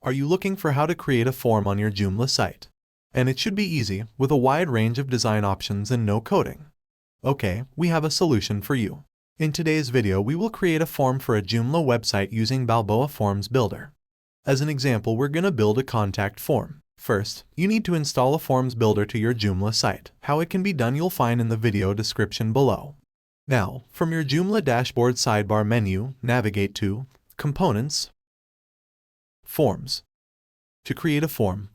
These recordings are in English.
Are you looking for how to create a form on your Joomla site? And it should be easy, with a wide range of design options and no coding. Okay, we have a solution for you. In today's video, we will create a form for a Joomla website using Balbooa Forms Builder. As an example, we're going to build a contact form. First, you need to install a Forms Builder to your Joomla site. How it can be done you'll find in the video description below. Now, from your Joomla dashboard sidebar menu, navigate to Components, Forms. To create a form,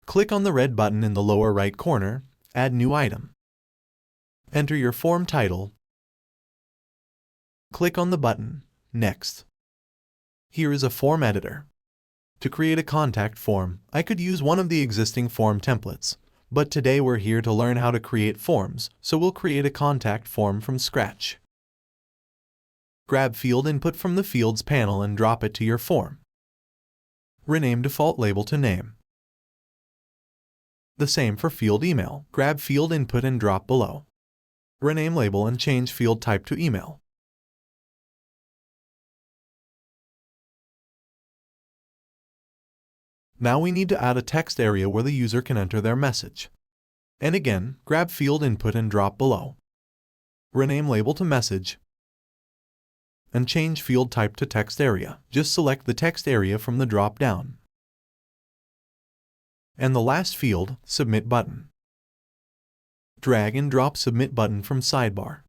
click on the red button in the lower right corner, Add New Item. Enter your form title. Click on the button, Next. Here is a form editor. To create a contact form, I could use one of the existing form templates, but today we're here to learn how to create forms, so we'll create a contact form from scratch. Grab field input from the Fields panel and drop it to your form. Rename default label to name. The same for field email. Grab field input and drop below. Rename label and change field type to email. Now we need to add a text area where the user can enter their message. And again, grab field input and drop below. Rename label to message. And change field type to text area. Just select the text area from the drop-down. And the last field, Submit button. Drag and drop Submit button from sidebar.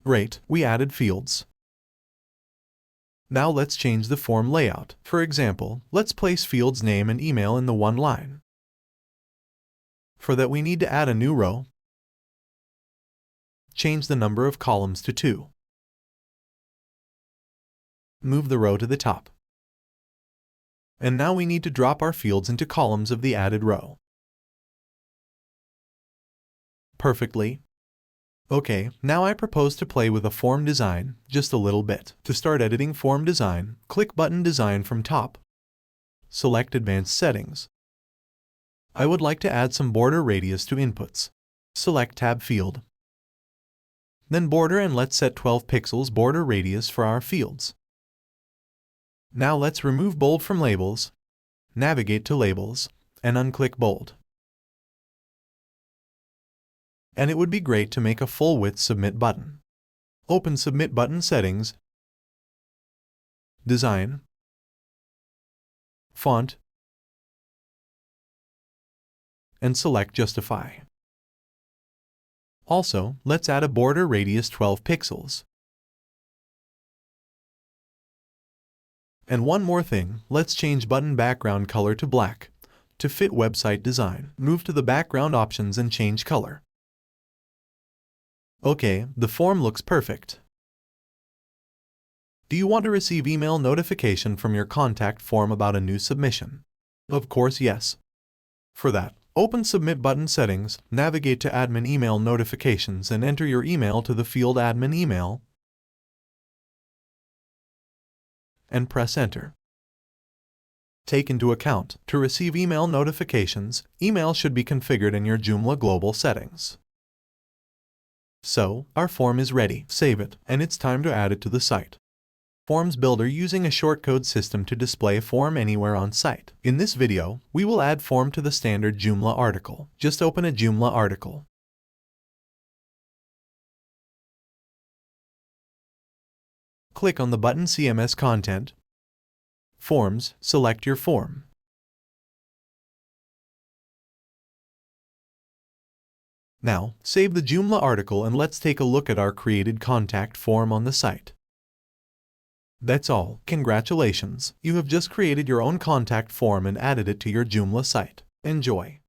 Great, we added fields. Now let's change the form layout. For example, let's place field's name and email in the one line. For that we need to add a new row. Change the number of columns to 2. Move the row to the top. And now we need to drop our fields into columns of the added row. Perfectly. Okay, now I propose to play with a form design just a little bit. To start editing form design, click button Design from top. Select Advanced Settings. I would like to add some border radius to inputs. Select Tab Field. Then Border, and let's set 12 pixels border radius for our fields. Now let's remove bold from labels, navigate to Labels, and unclick bold. And it would be great to make a full-width Submit button. Open Submit button settings, Design, Font, and select Justify. Also, let's add a border radius 12 pixels. And one more thing, let's change button background color to black. To fit website design, move to the background options and change color. Okay, the form looks perfect. Do you want to receive email notification from your contact form about a new submission? Of course, yes. For that, open Submit button settings, navigate to Admin Email Notifications and enter your email to the field Admin Email, and press Enter. Take into account, to receive email notifications, email should be configured in your Joomla global settings. So, our form is ready. Save it, and it's time to add it to the site. Forms Builder using a shortcode system to display a form anywhere on site. In this video, we will add form to the standard Joomla article. Just open a Joomla article. Click on the button CMS Content, Forms, select your form. Now, save the Joomla article and let's take a look at our created contact form on the site. That's all. Congratulations! You have just created your own contact form and added it to your Joomla site. Enjoy!